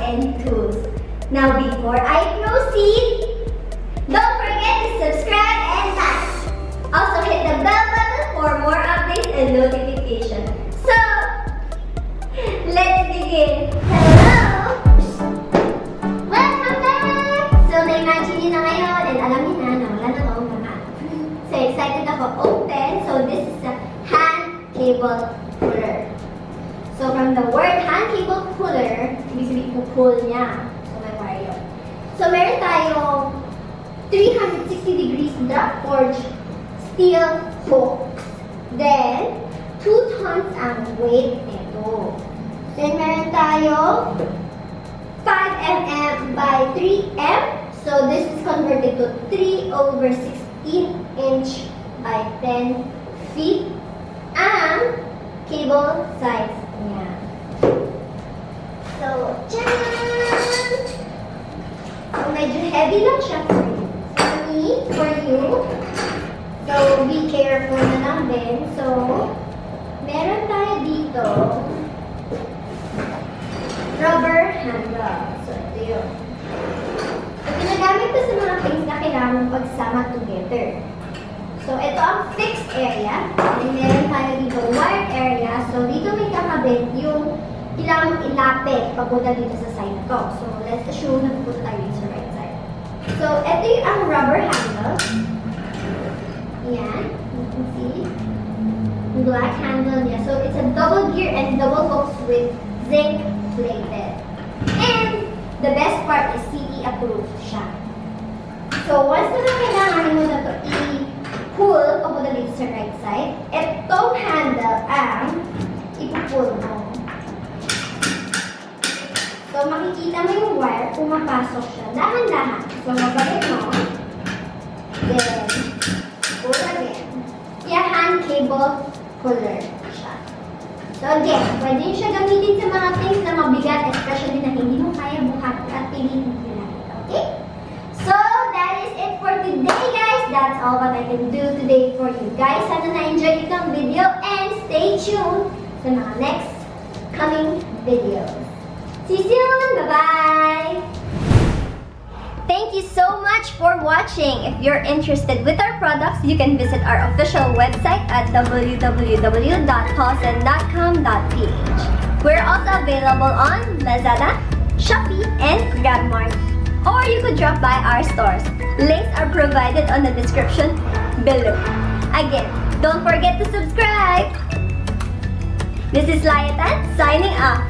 and tools. Now before I proceed, don't forget to subscribe and like. Also hit the bell button for more updates and notifications. So, let's begin. Hello! Welcome back! So, na-imagine nyo na ngayon and alam nyo na wala na akong mga. So, excited ako. Open. So, this is the hand cable puller. So, from the word hand cable puller, ibig sabihin pull niya. So, may wire yun. So, meron tayong 360 degrees drop forged steel hooks. Then, 2 tons ang weight nito. Then, meron tayo 5 mm by 3 m. So, this is converted to 3/16 by 10 feet. Ang cable size niya. So, tcharan! So, medyo heavy lang siya for you. So, be careful na lang din. So, meron tayo dito rubber handle. So, ito yun. So, ginagamit ko sa mga things na kailangan pagsama together. So, ito ang fixed area. And meron tayo dito wired area. So, dito may kakabit yung kailangan ilapit papunta dito sa side ko. So, let's assume na pupunta tayo dito sa right side. So, ito yung ang rubber handle. Yan. You can see. Black handle niya. So, it's a double gear and double hooks with zinc plated. And, the best part is CE approved siya. So, once na kailangan mo na ito i-pull papunta dito sa right side, itong handle ang ipupull mo. So, makikita mo yung wire, pumapasok siya. Dahan-dahan. So, mabalik mo. Then, pull again. Kaya hand cable puller siya. So, again, pwede nyo siya gamitin sa mga things na mabigat, especially na hindi mo kaya buhat at pilitin nila. Okay? So, that is it for today, guys. That's all what I can do today for you guys. Sana na-enjoy itong video and stay tuned sa mga next coming videos. See you soon! Bye-bye! Thank you so much for watching. If you're interested with our products, you can visit our official website at www.paulsen.com.ph. We're also available on Lazada, Shopee, and GrabMart. Or you could drop by our stores. Links are provided on the description below. Again, don't forget to subscribe! This is Layatan signing off.